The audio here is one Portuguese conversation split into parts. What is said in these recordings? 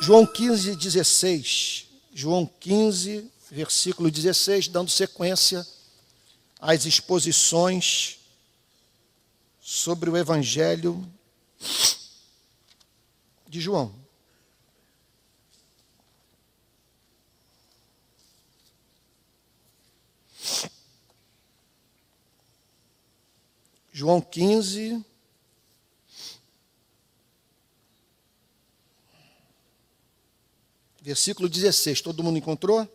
João 15, 16. João 15, versículo 16, dando sequência às exposições sobre o Evangelho de João. João 15, versículo 16. Todo mundo encontrou?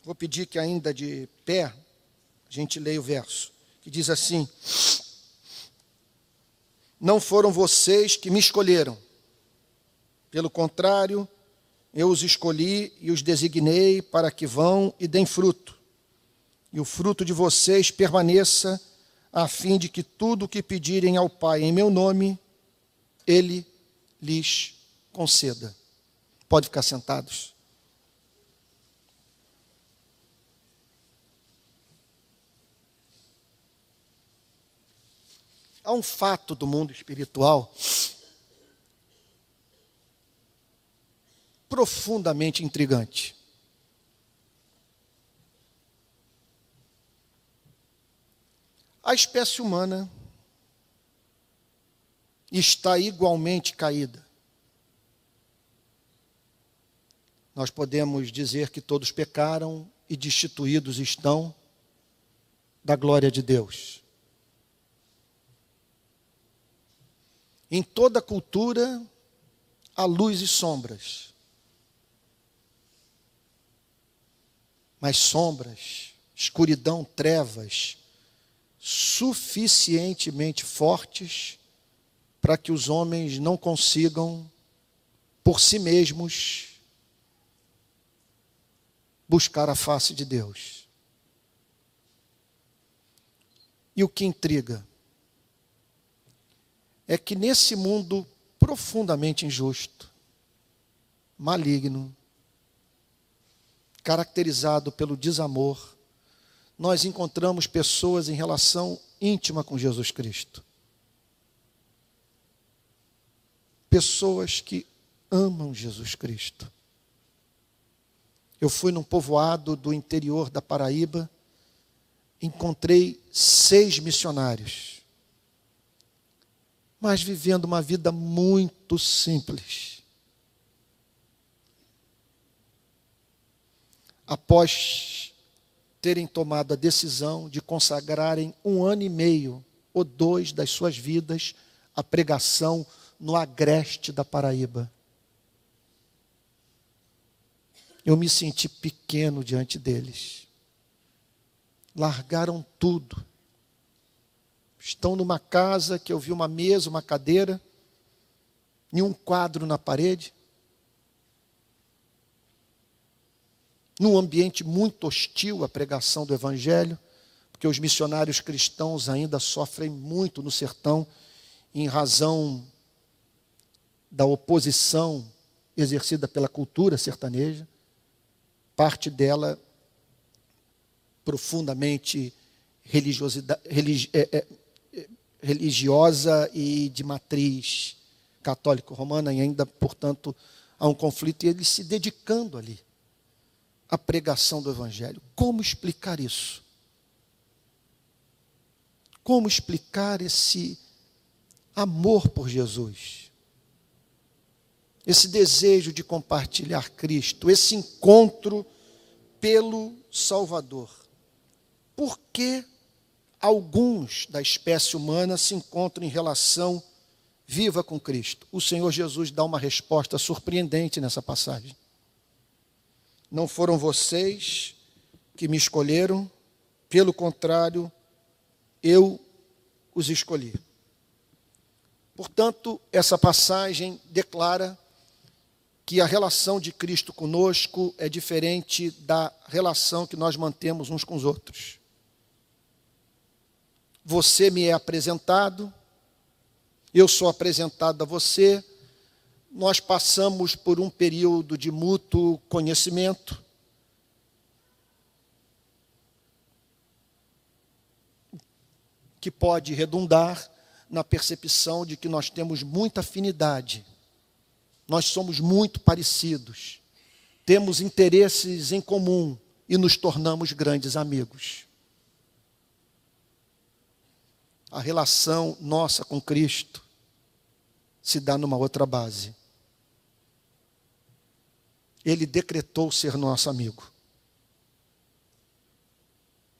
Vou pedir que ainda de pé, a gente leia o verso, que diz assim: não foram vocês que me escolheram. Pelo contrário, eu os escolhi e os designei para que vão e deem fruto. E o fruto de vocês permaneça, a fim de que tudo o que pedirem ao Pai em meu nome, Ele lhes conceda. Pode ficar sentados. Há um fato do mundo espiritual profundamente intrigante. A espécie humana está igualmente caída. Nós podemos dizer que todos pecaram e destituídos estão da glória de Deus. Em toda cultura há luz e sombras. Mas sombras, escuridão, trevas, suficientemente fortes para que os homens não consigam, por si mesmos, buscar a face de Deus. E o que intriga é que nesse mundo profundamente injusto, maligno, caracterizado pelo desamor, nós encontramos pessoas em relação íntima com Jesus Cristo. Pessoas que amam Jesus Cristo. Eu fui num povoado do interior da Paraíba, encontrei 6 missionários, mas vivendo uma vida muito simples. Após terem tomado a decisão de consagrarem 1 ano e meio ou 2 das suas vidas à pregação no agreste da Paraíba. Eu me senti pequeno diante deles. Largaram tudo. Estão numa casa que eu vi uma mesa, uma cadeira, e um quadro na parede. Num ambiente muito hostil à pregação do Evangelho, porque os missionários cristãos ainda sofrem muito no sertão, em razão da oposição exercida pela cultura sertaneja, parte dela profundamente religiosa e de matriz católico-romana, e ainda, portanto, há um conflito, e eles se dedicando ali à pregação do Evangelho. Como explicar isso? Como explicar esse amor por Jesus? Esse desejo de compartilhar Cristo, esse encontro pelo Salvador. Por que alguns da espécie humana se encontram em relação viva com Cristo? O Senhor Jesus dá uma resposta surpreendente nessa passagem. Não foram vocês que me escolheram, pelo contrário, eu os escolhi. Portanto, essa passagem declara que a relação de Cristo conosco é diferente da relação que nós mantemos uns com os outros. Você me é apresentado, eu sou apresentado a você, nós passamos por um período de mútuo conhecimento, que pode redundar na percepção de que nós temos muita afinidade nós somos muito parecidos, temos interesses em comum e nos tornamos grandes amigos. A relação nossa com Cristo se dá numa outra base. Ele decretou ser nosso amigo.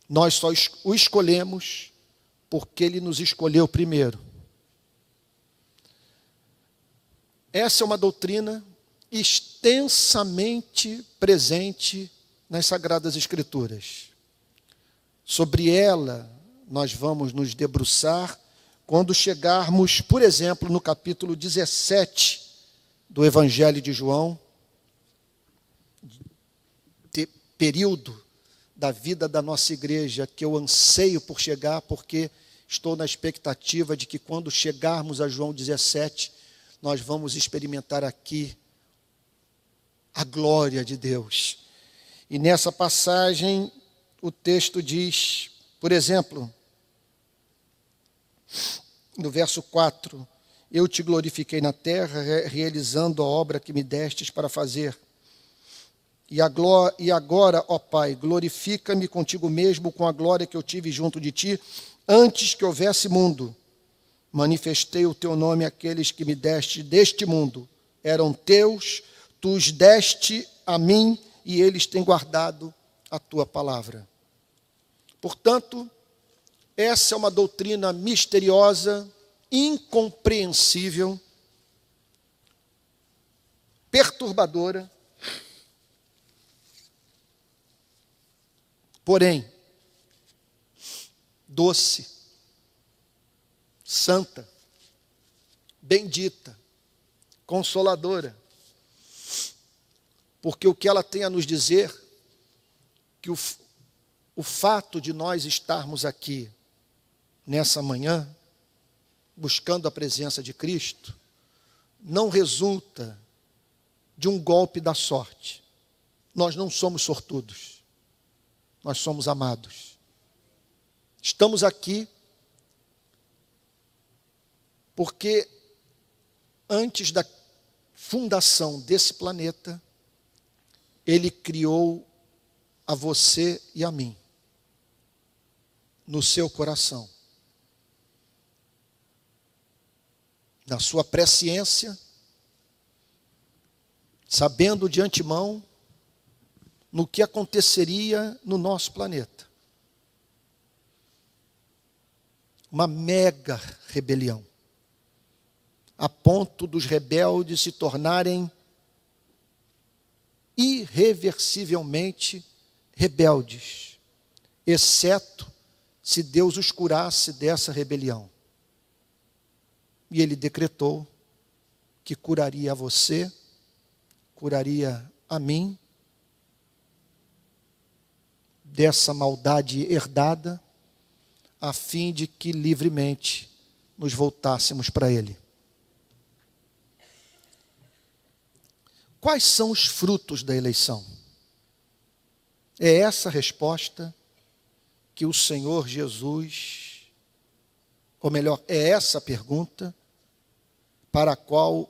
Nós só o escolhemos porque Ele nos escolheu primeiro. Essa é uma doutrina extensamente presente nas Sagradas Escrituras. Sobre ela, nós vamos nos debruçar quando chegarmos, por exemplo, no capítulo 17 do Evangelho de João, período da vida da nossa igreja que eu anseio por chegar, porque estou na expectativa de que quando chegarmos a João 17, nós vamos experimentar aqui a glória de Deus. E nessa passagem, o texto diz, por exemplo, no verso 4, eu te glorifiquei na terra, realizando a obra que me destes para fazer. E agora, ó Pai, glorifica-me contigo mesmo com a glória que eu tive junto de ti, antes que houvesse mundo. Manifestei o teu nome àqueles que me deste deste mundo. Eram teus, tu os deste a mim, e eles têm guardado a tua palavra. Portanto, essa é uma doutrina misteriosa, incompreensível, perturbadora, porém, doce, santa, bendita, consoladora, porque o que ela tem a nos dizer, que o fato de nós estarmos aqui nessa manhã, buscando a presença de Cristo, não resulta de um golpe da sorte. Nós não somos sortudos. Nós somos amados. Estamos aqui porque antes da fundação desse planeta, Ele criou a você e a mim, no seu coração. Na sua presciência, sabendo de antemão no que aconteceria no nosso planeta. Uma mega rebelião, a ponto dos rebeldes se tornarem irreversivelmente rebeldes, exceto se Deus os curasse dessa rebelião. E Ele decretou que curaria a você, curaria a mim, dessa maldade herdada, a fim de que livremente nos voltássemos para Ele. Quais são os frutos da eleição? É essa resposta que o Senhor Jesus, ou melhor, é essa pergunta para a qual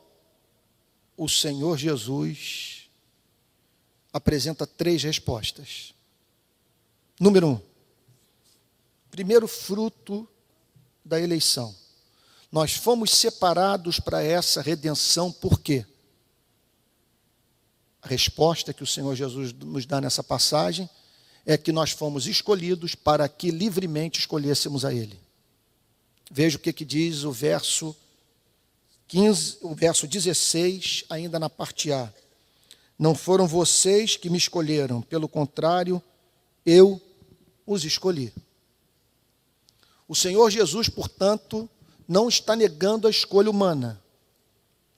o Senhor Jesus apresenta 3 respostas. Número 1, primeiro fruto da eleição. Nós fomos separados para essa redenção, por quê? A resposta que o Senhor Jesus nos dá nessa passagem é que nós fomos escolhidos para que livremente escolhêssemos a Ele. Veja o que diz o verso 15, o verso 16, ainda na parte A. Não foram vocês que me escolheram, pelo contrário, eu os escolhi. O Senhor Jesus, portanto, não está negando a escolha humana.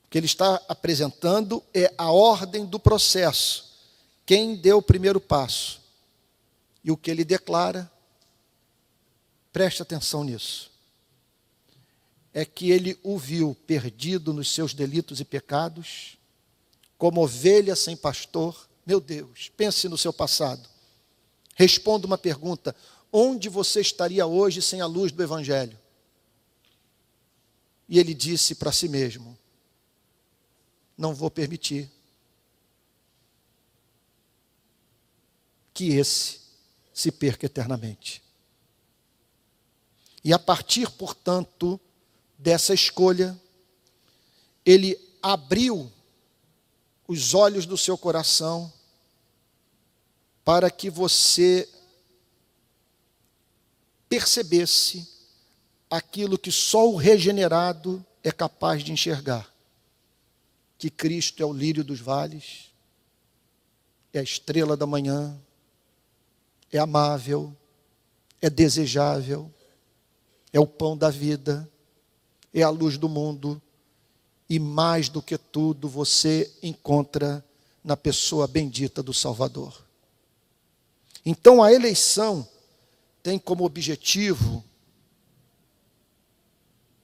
O que Ele está apresentando é a ordem do processo. Quem deu o primeiro passo? E o que Ele declara, preste atenção nisso, é que Ele o viu perdido nos seus delitos e pecados, como ovelha sem pastor. Meu Deus, pense no seu passado. Responda uma pergunta: onde você estaria hoje sem a luz do Evangelho? E Ele disse para si mesmo: não vou permitir que esse se perca eternamente. E a partir, portanto, dessa escolha, ele abriu os olhos do seu coração para que você percebesse aquilo que só o regenerado é capaz de enxergar. Que Cristo é o lírio dos vales, é a estrela da manhã, é amável, é desejável, é o pão da vida, é a luz do mundo, e mais do que tudo você encontra na pessoa bendita do Salvador. Então a eleição tem como objetivo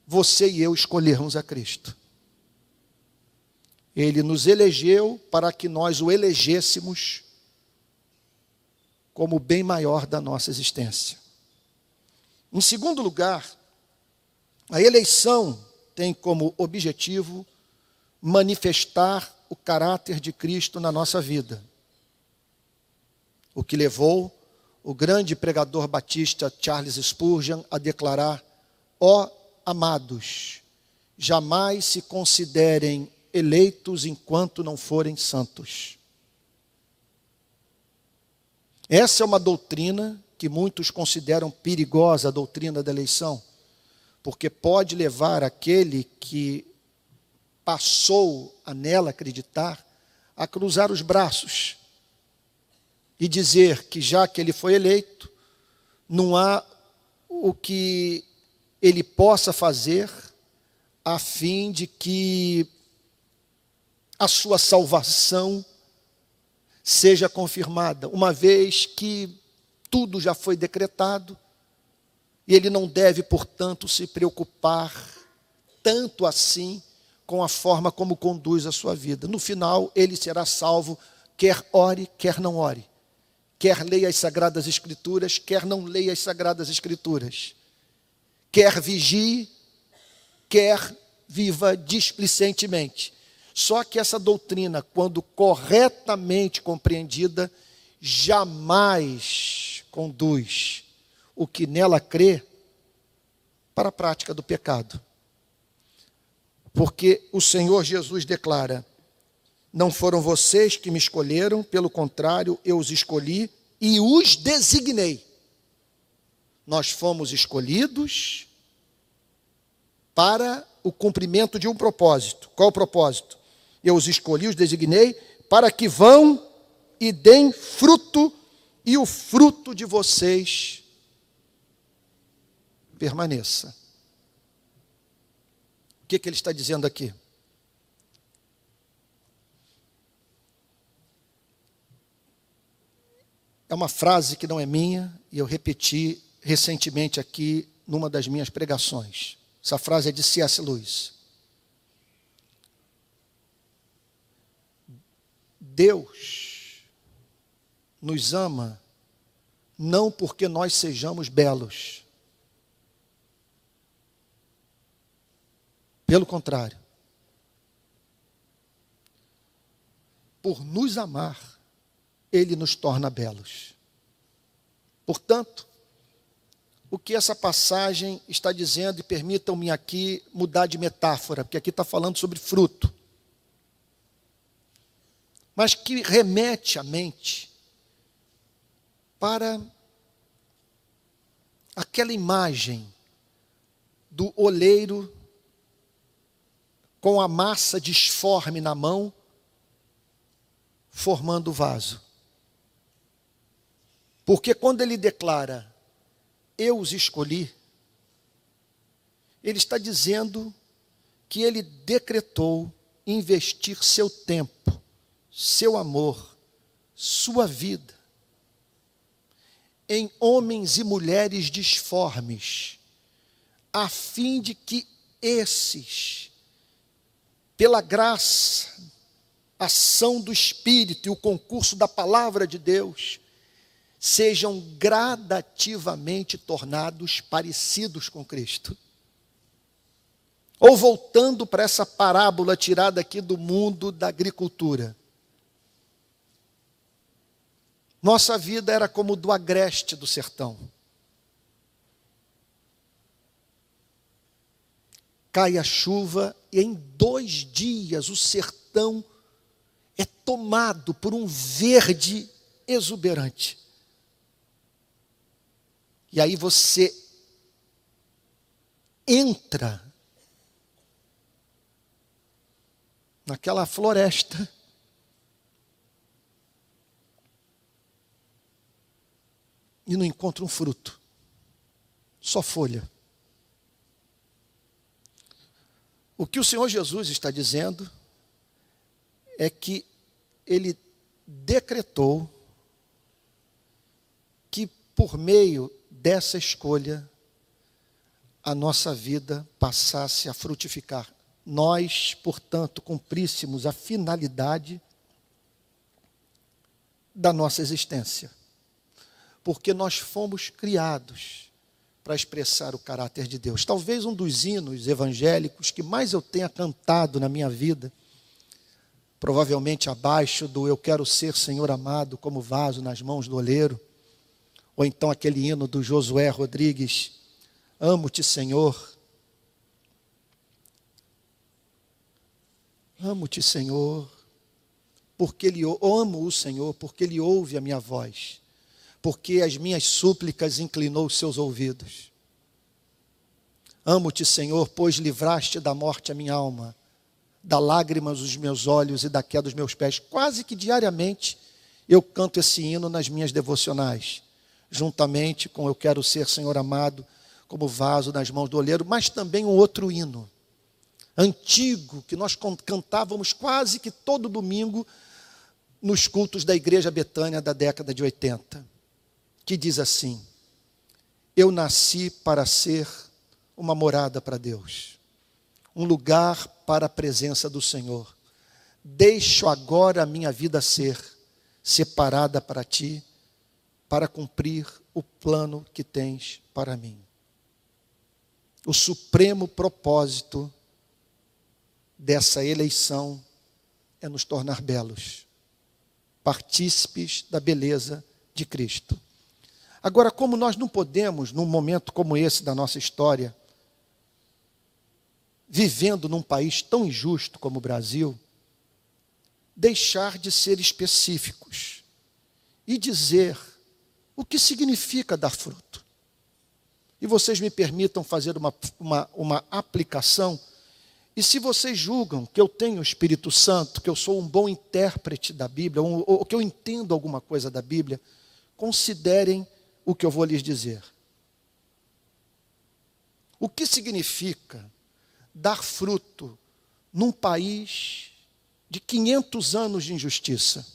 você e eu escolhermos a Cristo. Ele nos elegeu para que nós o elegêssemos como o bem maior da nossa existência. Em segundo lugar, a eleição tem como objetivo manifestar o caráter de Cristo na nossa vida. O que levou o grande pregador batista Charles Spurgeon a declarar: ó amados, jamais se considerem eleitos enquanto não forem santos. Essa é uma doutrina que muitos consideram perigosa, a doutrina da eleição, porque pode levar aquele que passou a nela acreditar a cruzar os braços e dizer que já que ele foi eleito, não há o que ele possa fazer a fim de que a sua salvação seja confirmada, uma vez que tudo já foi decretado, e ele não deve, portanto, se preocupar tanto assim com a forma como conduz a sua vida. No final, ele será salvo, quer ore, quer não ore, quer leia as Sagradas Escrituras, quer não leia as Sagradas Escrituras, quer vigie, quer viva displicentemente. Só que essa doutrina, quando corretamente compreendida, jamais conduz o que nela crê para a prática do pecado. Porque o Senhor Jesus declara: não foram vocês que me escolheram, pelo contrário, eu os escolhi e os designei. Nós fomos escolhidos para o cumprimento de um propósito. Qual o propósito? Eu os escolhi, os designei, para que vão e deem fruto, e o fruto de vocês permaneça. O que ele está dizendo aqui? É uma frase que não é minha, e eu repeti recentemente aqui numa das minhas pregações. Essa frase é de C.S. Lewis. Deus nos ama não porque nós sejamos belos. Pelo contrário. Por nos amar, Ele nos torna belos. Portanto, o que essa passagem está dizendo, e permitam-me aqui mudar de metáfora, porque aqui está falando sobre fruto, mas que remete a mente para aquela imagem do oleiro com a massa disforme na mão, formando o vaso. Porque quando ele declara: eu os escolhi, ele está dizendo que ele decretou investir seu tempo, seu amor, sua vida em homens e mulheres disformes, a fim de que esses, pela graça, ação do Espírito e o concurso da palavra de Deus, sejam gradativamente tornados parecidos com Cristo. Ou voltando para essa parábola tirada aqui do mundo da agricultura. Nossa vida era como do agreste do sertão. Cai a chuva e em 2 dias o sertão é tomado por um verde exuberante. E aí você entra naquela floresta e não encontra um fruto, só folha. O que o Senhor Jesus está dizendo é que Ele decretou que por meio dessa escolha a nossa vida passasse a frutificar. Nós, portanto, cumpríssemos a finalidade da nossa existência. Porque nós fomos criados para expressar o caráter de Deus. Talvez um dos hinos evangélicos que mais eu tenha cantado na minha vida, provavelmente abaixo do Eu quero ser, Senhor amado, como vaso nas mãos do oleiro, ou então aquele hino do Josué Rodrigues, Amo-te, Senhor. Amo-te, Senhor, porque amo o Senhor, porque Ele ouve a minha voz, porque as minhas súplicas inclinou os seus ouvidos. Amo-te, Senhor, pois livraste da morte a minha alma, da lágrimas os meus olhos e da queda dos meus pés. Quase que diariamente eu canto esse hino nas minhas devocionais, juntamente com Eu quero ser, Senhor amado, como vaso nas mãos do oleiro, mas também um outro hino, antigo, que nós cantávamos quase que todo domingo nos cultos da Igreja Betânia da década de 80, que diz assim: eu nasci para ser uma morada para Deus, um lugar para a presença do Senhor. Deixo agora a minha vida ser separada para Ti, para cumprir o plano que tens para mim. O supremo propósito dessa eleição é nos tornar belos, partícipes da beleza de Cristo. Agora, como nós não podemos, num momento como esse da nossa história, vivendo num país tão injusto como o Brasil, deixar de ser específicos e dizer o que significa dar fruto. E vocês me permitam fazer uma aplicação. E se vocês julgam que eu tenho o Espírito Santo, que eu sou um bom intérprete da Bíblia, ou que eu entendo alguma coisa da Bíblia, considerem o que eu vou lhes dizer. O que significa dar fruto num país de 500 anos de injustiça?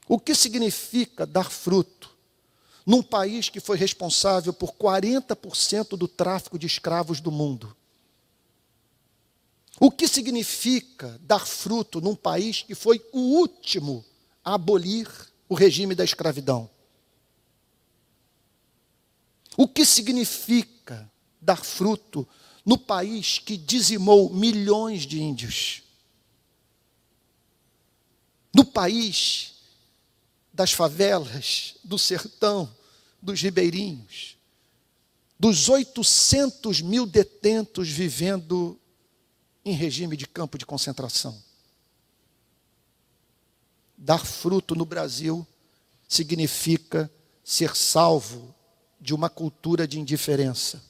O que significa dar fruto num país que foi responsável por 40% do tráfico de escravos do mundo? O que significa dar fruto num país que foi o último a abolir o regime da escravidão? O que significa dar fruto no país que dizimou milhões de índios? No país das favelas, do sertão, dos ribeirinhos, dos 800 mil detentos vivendo em regime de campo de concentração. Dar fruto no Brasil significa ser salvo de uma cultura de indiferença.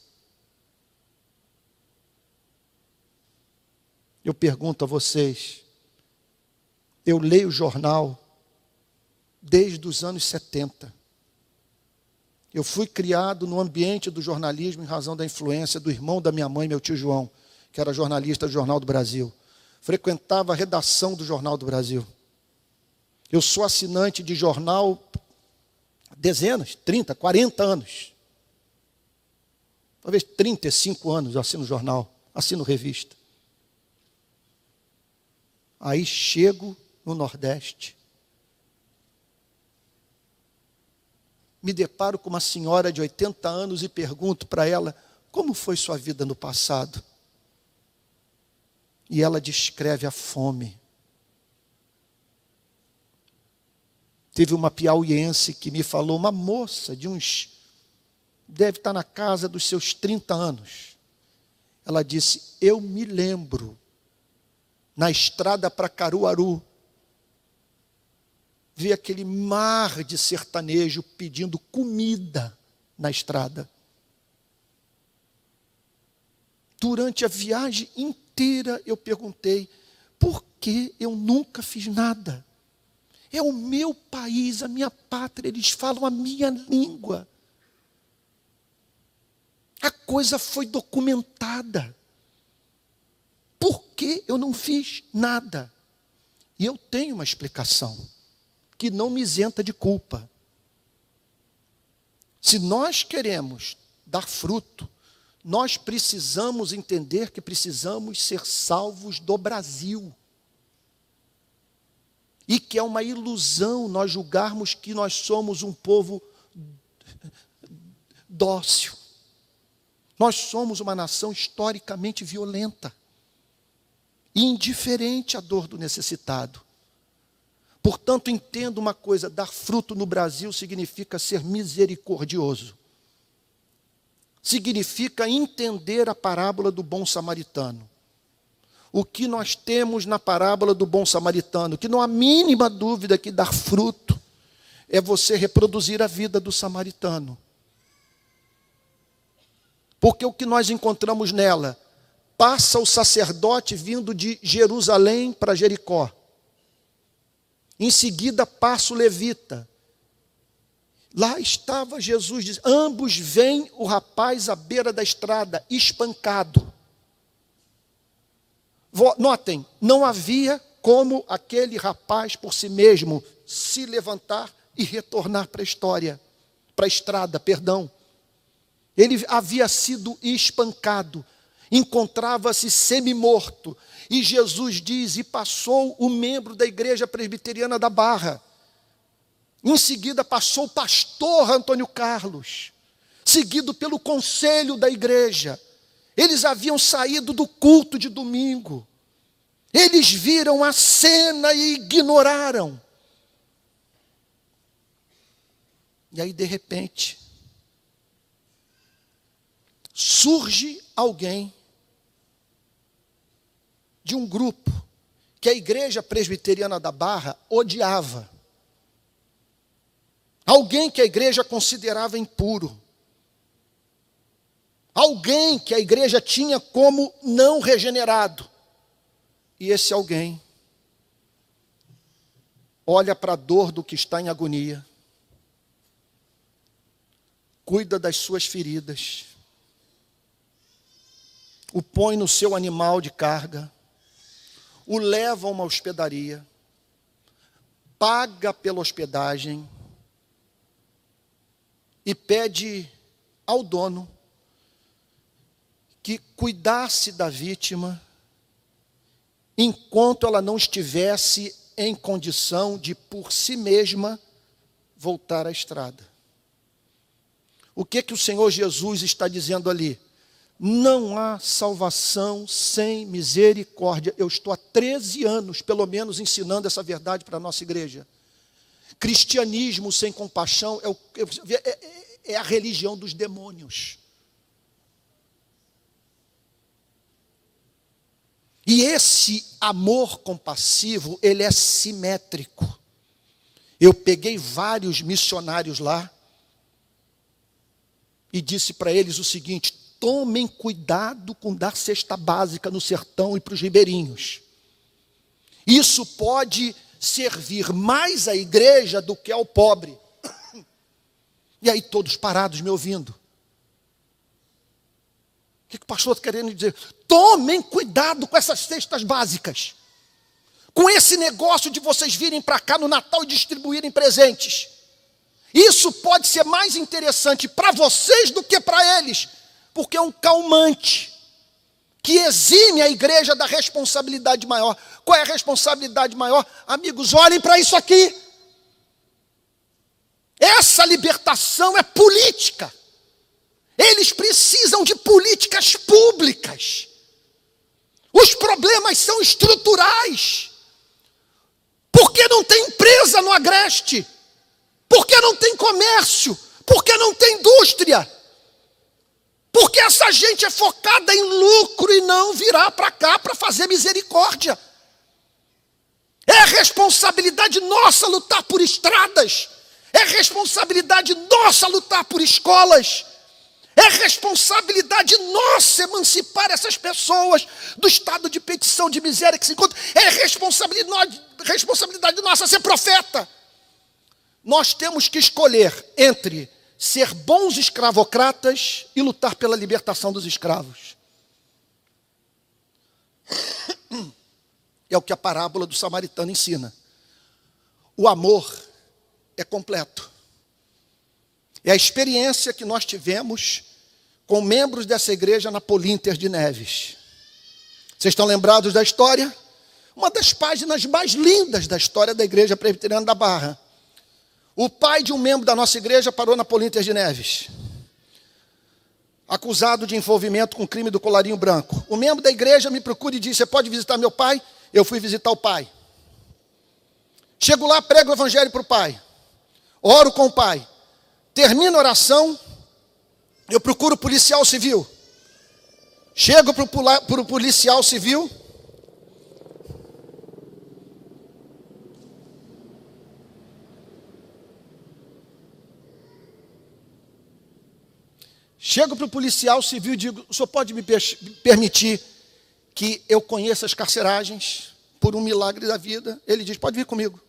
Eu pergunto a vocês, eu leio jornal desde os anos 70. Eu fui criado no ambiente do jornalismo em razão da influência do irmão da minha mãe, meu tio João, que era jornalista do Jornal do Brasil. Frequentava a redação do Jornal do Brasil. Eu sou assinante de jornal dezenas, 30, 40 anos. Talvez 35 anos eu assino jornal, assino revista. Aí chego no Nordeste, me deparo com uma senhora de 80 anos e pergunto para ela, como foi sua vida no passado? E ela descreve a fome. Teve uma piauiense que me falou, uma moça de deve estar na casa dos seus 30 anos. Ela disse, eu me lembro, na estrada para Caruaru, vi aquele mar de sertanejo pedindo comida na estrada. Durante a viagem inteira eu perguntei, por que eu nunca fiz nada? É o meu país, a minha pátria, eles falam a minha língua. A coisa foi documentada. Por que eu não fiz nada? E eu tenho uma explicação, que não me isenta de culpa. Se nós queremos dar fruto, nós precisamos entender que precisamos ser salvos do Brasil. E que é uma ilusão nós julgarmos que nós somos um povo dócil. Nós somos uma nação historicamente violenta, indiferente à dor do necessitado. Portanto, entenda uma coisa, dar fruto no Brasil significa ser misericordioso. Significa entender a parábola do bom samaritano. O que nós temos na parábola do bom samaritano, que não há mínima dúvida que dar fruto é você reproduzir a vida do samaritano. Porque o que nós encontramos nela, passa o sacerdote vindo de Jerusalém para Jericó. Em seguida passa o levita. Lá estava Jesus, diz, ambos veem o rapaz à beira da estrada, espancado. Notem, não havia como aquele rapaz por si mesmo se levantar e retornar para a estrada. Ele havia sido espancado, encontrava-se semi-morto. E Jesus diz, e passou o membro da igreja presbiteriana da Barra. Em seguida passou o pastor Antônio Carlos, seguido pelo conselho da igreja. Eles haviam saído do culto de domingo. Eles viram a cena e ignoraram. E aí, de repente, surge alguém de um grupo que a igreja presbiteriana da Barra odiava. Alguém que a igreja considerava impuro. Alguém que a igreja tinha como não regenerado. E esse alguém olha para a dor do que está em agonia, cuida das suas feridas, o põe no seu animal de carga, o leva a uma hospedaria, paga pela hospedagem e pede ao dono que cuidasse da vítima enquanto ela não estivesse em condição de, por si mesma, voltar à estrada. O que o Senhor Jesus está dizendo ali? Não há salvação sem misericórdia. Eu estou há 13 anos, pelo menos, ensinando essa verdade para a nossa igreja. Cristianismo sem compaixão é a religião dos demônios. E esse amor compassivo, ele é simétrico. Eu peguei vários missionários lá e disse para eles o seguinte: tomem cuidado com dar cesta básica no sertão e para os ribeirinhos. Isso pode servir mais à igreja do que ao pobre. E aí todos parados me ouvindo. O que o pastor está querendo dizer? Tomem cuidado com essas cestas básicas. Com esse negócio de vocês virem para cá no Natal e distribuírem presentes. Isso pode ser mais interessante para vocês do que para eles. Porque é um calmante que exime a igreja da responsabilidade maior. Qual é a responsabilidade maior? Amigos, olhem para isso aqui. Essa libertação é política. Eles precisam de políticas públicas. Os problemas problemas são estruturais. Por que não tem empresa no Agreste? Por que não tem comércio? Por que não tem indústria? Porque essa gente é focada em lucro e não virá para cá para fazer misericórdia. É responsabilidade nossa lutar por estradas. É responsabilidade nossa lutar por escolas. É responsabilidade nossa emancipar essas pessoas do estado de petição, de miséria que se encontram. É responsabilidade nossa ser profeta. Nós temos que escolher entre ser bons escravocratas e lutar pela libertação dos escravos. É o que a parábola do samaritano ensina. O amor é completo. É a experiência que nós tivemos com membros dessa igreja na Polinter de Neves. Vocês estão lembrados da história? Uma das páginas mais lindas da história da Igreja Presbiteriana da Barra. O pai de um membro da nossa igreja parou na Polinter de Neves, acusado de envolvimento com o crime do colarinho branco. O membro da igreja me procura e diz: você pode visitar meu pai? Eu fui visitar o pai. Chego lá, prego o evangelho para o pai. Oro com o pai. Termino a oração, eu procuro o policial civil. Chego para o policial civil. Chego para o policial civil e digo: o senhor pode me permitir que eu conheça as carceragens por um milagre da vida? Ele diz: pode vir comigo.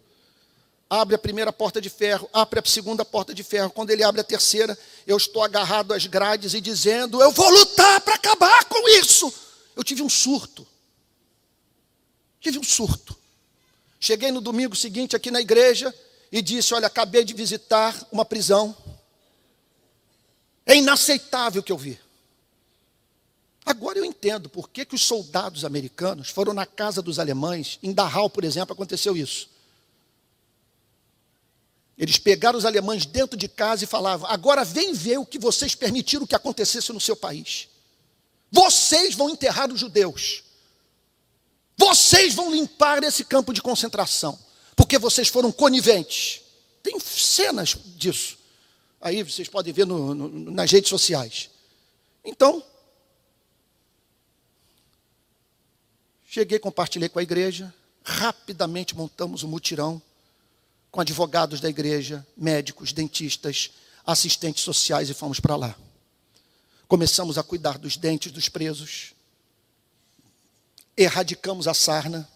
Abre a primeira porta de ferro, abre a segunda porta de ferro. Quando ele abre a terceira, eu estou agarrado às grades e dizendo: eu vou lutar para acabar com isso. Eu tive um surto. Cheguei no domingo seguinte aqui na igreja e disse: olha, acabei de visitar uma prisão. É inaceitável o que eu vi. Agora eu entendo por que os soldados americanos foram na casa dos alemães. Em Dachau, por exemplo, aconteceu isso. Eles pegaram os alemães dentro de casa e falavam: agora vem ver o que vocês permitiram que acontecesse no seu país. Vocês vão enterrar os judeus. Vocês vão limpar esse campo de concentração. Porque vocês foram coniventes. Tem cenas disso. Aí vocês podem ver nas redes sociais. Então, cheguei, compartilhei com a igreja. Rapidamente montamos um mutirão com advogados da igreja, médicos, dentistas, assistentes sociais e fomos para lá. Começamos a cuidar dos dentes dos presos. Erradicamos a sarna.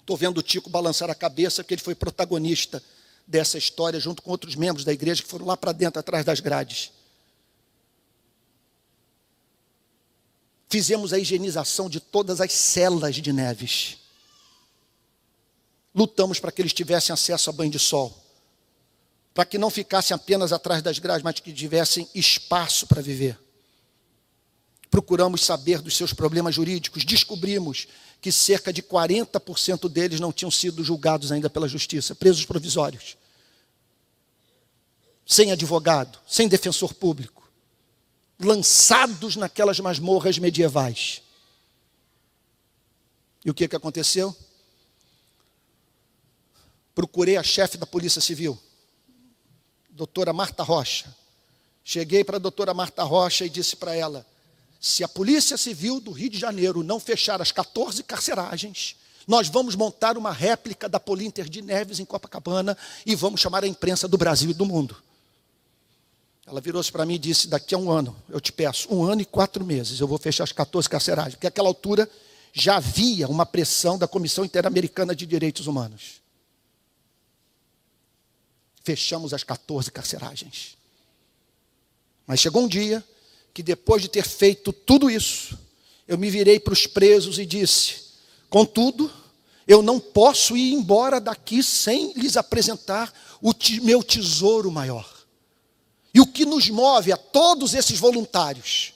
Estou vendo o Tico balançar a cabeça, porque ele foi protagonista dessa história, junto com outros membros da igreja que foram lá para dentro, atrás das grades. Fizemos a higienização de todas as celas de Neves. Lutamos para que eles tivessem acesso a banho de sol, para que não ficassem apenas atrás das grades, mas que tivessem espaço para viver. Procuramos saber dos seus problemas jurídicos. Descobrimos que cerca de 40% deles não tinham sido julgados ainda pela justiça, presos provisórios, sem advogado, sem defensor público, lançados naquelas masmorras medievais. E o que aconteceu? Procurei a chefe da Polícia Civil, doutora Marta Rocha. Cheguei para a doutora Marta Rocha e disse para ela: se a Polícia Civil do Rio de Janeiro não fechar as 14 carceragens, nós vamos montar uma réplica da Polinter de Neves em Copacabana e vamos chamar a imprensa do Brasil e do mundo. Ela virou-se para mim e disse: daqui a um ano, eu te peço, 1 ano e 4 meses, eu vou fechar as 14 carceragens. Porque naquela altura já havia uma pressão da Comissão Interamericana de Direitos Humanos. Fechamos as 14 carceragens. Mas chegou um dia que, depois de ter feito tudo isso, eu me virei para os presos e disse: contudo, eu não posso ir embora daqui sem lhes apresentar o meu tesouro maior. E o que nos move a todos esses voluntários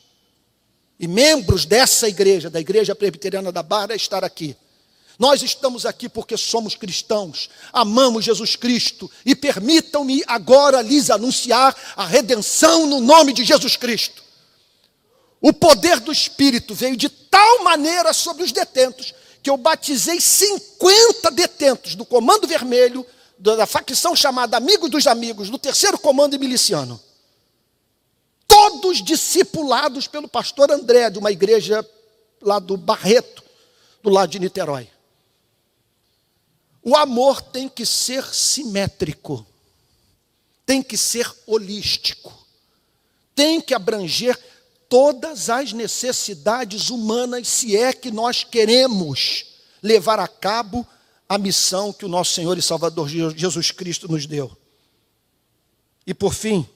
e membros dessa igreja, da Igreja Presbiteriana da Barra, é estar aqui. Nós estamos aqui porque somos cristãos, amamos Jesus Cristo e permitam-me agora lhes anunciar a redenção no nome de Jesus Cristo. o poder do Espírito veio de tal maneira sobre os detentos, que eu batizei 50 detentos do Comando Vermelho, da facção chamada Amigos dos Amigos, do 3º Comando Miliciano. Todos discipulados pelo pastor André, de uma igreja lá do Barreto, do lado de Niterói. O amor tem que ser simétrico, tem que ser holístico, tem que abranger todas as necessidades humanas, se é que nós queremos levar a cabo a missão que o nosso Senhor e Salvador Jesus Cristo nos deu. E por fim,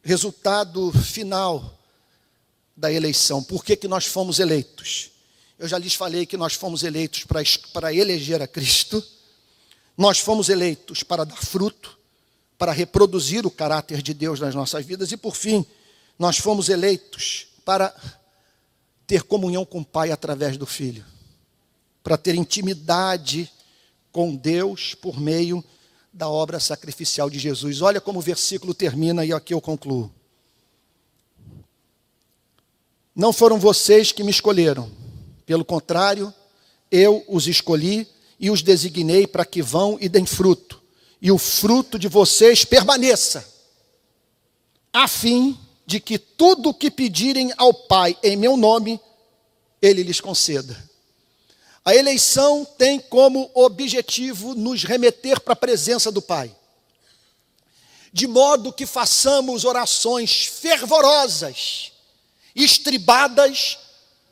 resultado final da eleição. Por que nós fomos eleitos? Eu já lhes falei que nós fomos eleitos para eleger a Cristo. Nós fomos eleitos para dar fruto, para reproduzir o caráter de Deus nas nossas vidas. E por fim, nós fomos eleitos para ter comunhão com o Pai através do Filho. Para ter intimidade com Deus por meio da obra sacrificial de Jesus. Olha como o versículo termina e aqui eu concluo. Não foram vocês que me escolheram. Pelo contrário, eu os escolhi e os designei para que vão e deem fruto. E o fruto de vocês permaneça, a fim de que tudo o que pedirem ao Pai em meu nome, Ele lhes conceda. A eleição tem como objetivo nos remeter para a presença do Pai. De modo que façamos orações fervorosas, estribadas,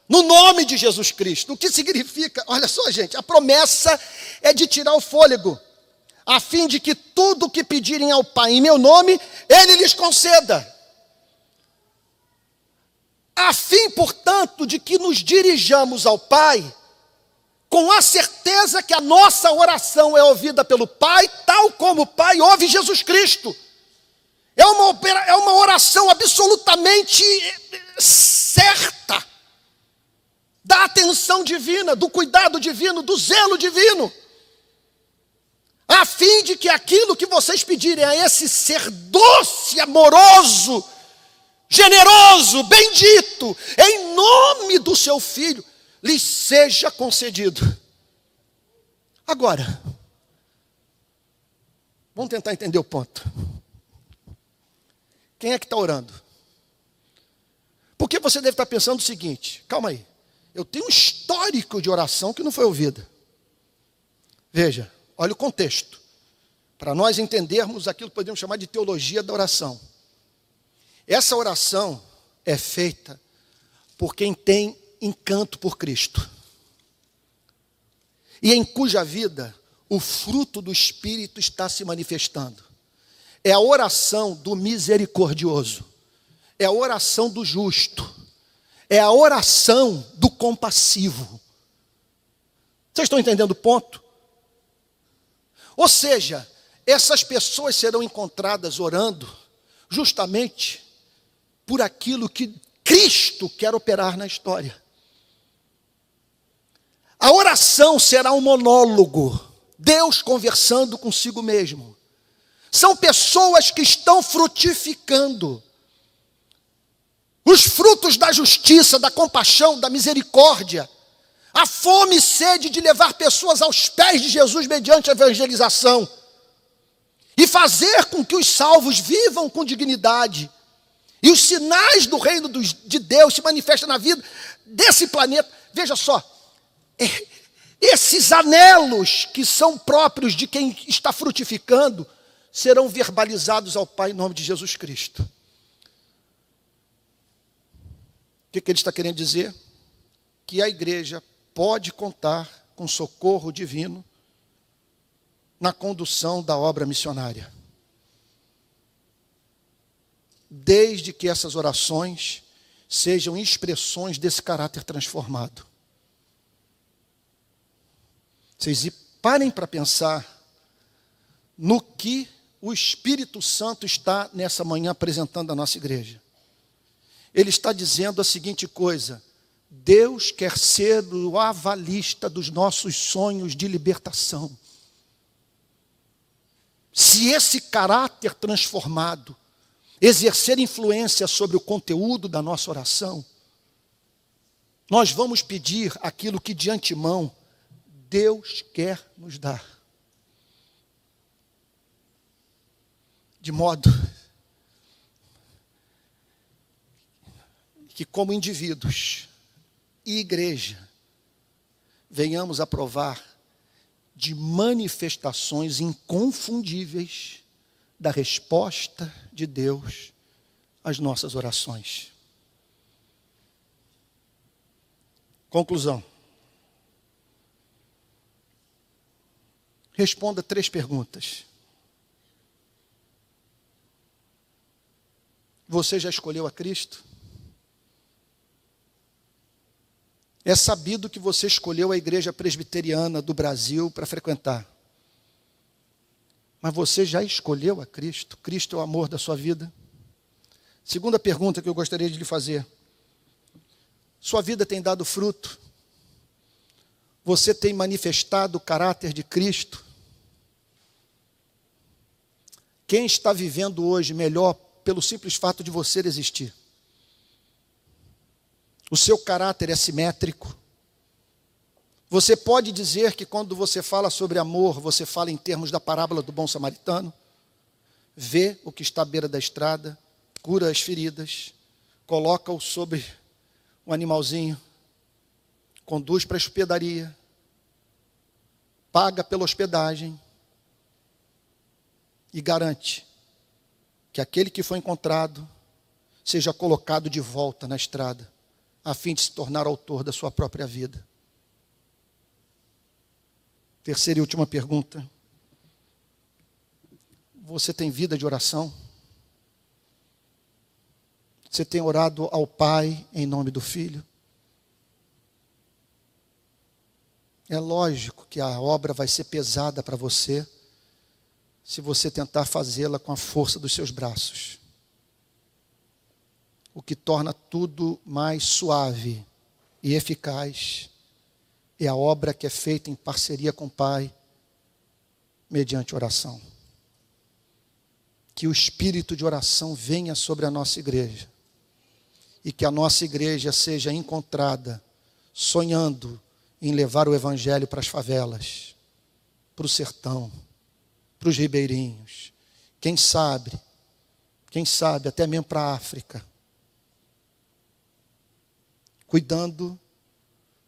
no nome de Jesus Cristo. O que significa? Olha só, gente, a promessa é de tirar o fôlego, a fim de que tudo o que pedirem ao Pai em meu nome, Ele lhes conceda. A fim, portanto, de que nos dirijamos ao Pai, com a certeza que a nossa oração é ouvida pelo Pai, tal como o Pai ouve Jesus Cristo. É uma oração absolutamente certa, da atenção divina, do cuidado divino, do zelo divino, a fim de que aquilo que vocês pedirem a esse ser doce, amoroso, generoso, bendito, em nome do seu Filho, lhes seja concedido. Agora, vamos tentar entender o ponto. Quem é que está orando? Porque você deve estar pensando o seguinte, calma aí, eu tenho um histórico de oração que não foi ouvida. Veja, olha o contexto, para nós entendermos aquilo que podemos chamar de teologia da oração. Essa oração é feita por quem tem encanto por Cristo, e em cuja vida o fruto do Espírito está se manifestando. É a oração do misericordioso, é a oração do justo, é a oração do compassivo. Vocês estão entendendo o ponto? Ou seja, essas pessoas serão encontradas orando justamente por aquilo que Cristo quer operar na história. A oração será um monólogo, Deus conversando consigo mesmo. São pessoas que estão frutificando os frutos da justiça, da compaixão, da misericórdia, a fome e sede de levar pessoas aos pés de Jesus mediante a evangelização e fazer com que os salvos vivam com dignidade e os sinais do reino de Deus se manifestem na vida desse planeta. Veja só, esses anelos que são próprios de quem está frutificando serão verbalizados ao Pai em nome de Jesus Cristo. O que ele está querendo dizer? Que a igreja pode contar com socorro divino na condução da obra missionária, desde que essas orações sejam expressões desse caráter transformado. Vocês parem para pensar no que o Espírito Santo está nessa manhã apresentando à nossa igreja. Ele está dizendo a seguinte coisa: Deus quer ser o avalista dos nossos sonhos de libertação. Se esse caráter transformado exercer influência sobre o conteúdo da nossa oração, nós vamos pedir aquilo que de antemão Deus quer nos dar. De modo que, como indivíduos e igreja, venhamos a provar de manifestações inconfundíveis da resposta de Deus às nossas orações. Conclusão. Responda 3 perguntas. Você já escolheu a Cristo? É sabido que você escolheu a igreja presbiteriana do Brasil para frequentar. Mas você já escolheu a Cristo? Cristo é o amor da sua vida? Segunda pergunta que eu gostaria de lhe fazer. Sua vida tem dado fruto? Você tem manifestado o caráter de Cristo? Quem está vivendo hoje melhor pelo simples fato de você existir? O seu caráter é simétrico? Você pode dizer que quando você fala sobre amor, você fala em termos da parábola do bom samaritano? Vê o que está à beira da estrada, cura as feridas, coloca-o sobre um animalzinho, conduz para a hospedaria, paga pela hospedagem e garante que aquele que foi encontrado seja colocado de volta na estrada, a fim de se tornar autor da sua própria vida. Terceira e última pergunta. Você tem vida de oração? Você tem orado ao Pai em nome do Filho? É lógico que a obra vai ser pesada para você, se você tentar fazê-la com a força dos seus braços. O que torna tudo mais suave e eficaz é a obra que é feita em parceria com o Pai, mediante oração. Que o espírito de oração venha sobre a nossa igreja, e que a nossa igreja seja encontrada sonhando em levar o Evangelho para as favelas, para o sertão, para os ribeirinhos, quem sabe até mesmo para a África, cuidando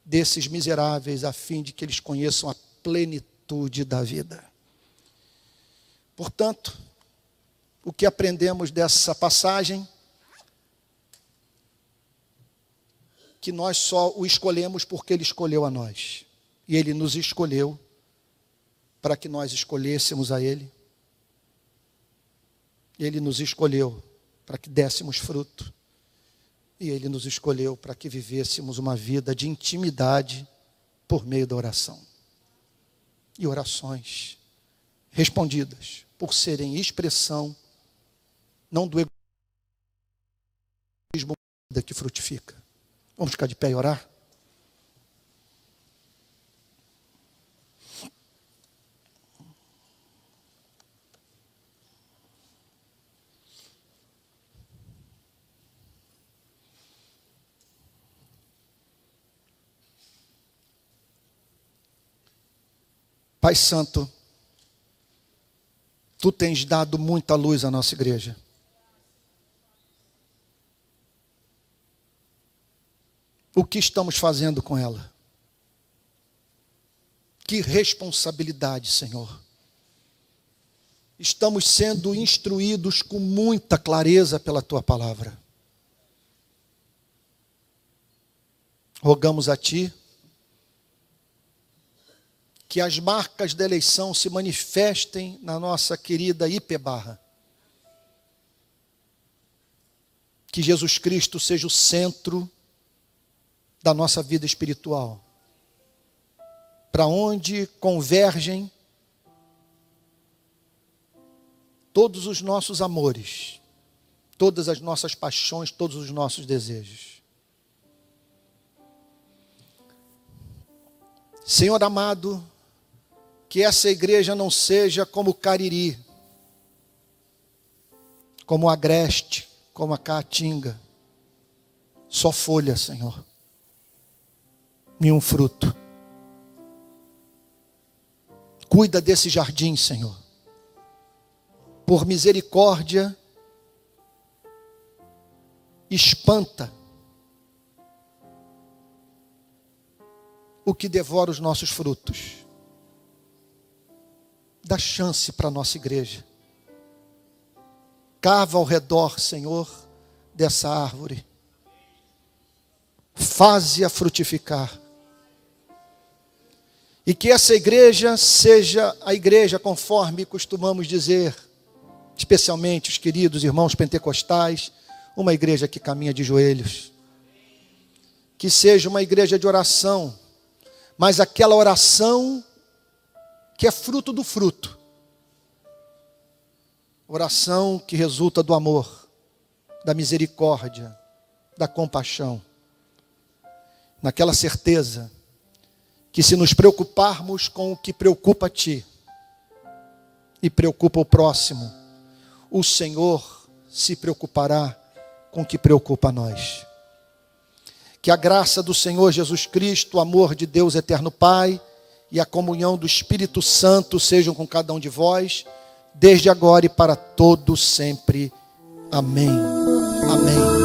desses miseráveis, a fim de que eles conheçam a plenitude da vida. Portanto, o que aprendemos dessa passagem? Que nós só o escolhemos porque Ele escolheu a nós. E Ele nos escolheu para que nós escolhêssemos a Ele. Ele nos escolheu para que dessemos fruto. E Ele nos escolheu para que vivêssemos uma vida de intimidade por meio da oração. E orações respondidas por serem expressão não do egoísmo que frutifica. Vamos ficar de pé e orar? Pai Santo, Tu tens dado muita luz à nossa igreja. O que estamos fazendo com ela? Que responsabilidade, Senhor. Estamos sendo instruídos com muita clareza pela Tua palavra. Rogamos a Ti que as marcas da eleição se manifestem na nossa querida IP Barra. Que Jesus Cristo seja o centro da nossa vida espiritual, para onde convergem todos os nossos amores, todas as nossas paixões, todos os nossos desejos. Senhor amado, que essa igreja não seja como Cariri, como a agreste, como a caatinga. Só folha, Senhor. Nenhum fruto. Cuida desse jardim, Senhor. Por misericórdia, espanta o que devora os nossos frutos. Dá chance para a nossa igreja. Cava ao redor, Senhor, dessa árvore. Faze-a frutificar. E que essa igreja seja a igreja conforme costumamos dizer, especialmente os queridos irmãos pentecostais, uma igreja que caminha de joelhos. Que seja uma igreja de oração, mas aquela oração que é fruto do fruto. Oração que resulta do amor, da misericórdia, da compaixão. Naquela certeza que se nos preocuparmos com o que preocupa a Ti e preocupa o próximo, o Senhor se preocupará com o que preocupa a nós. Que a graça do Senhor Jesus Cristo, o amor de Deus eterno Pai e a comunhão do Espírito Santo sejam com cada um de vós, desde agora e para todo sempre. Amém. Amém.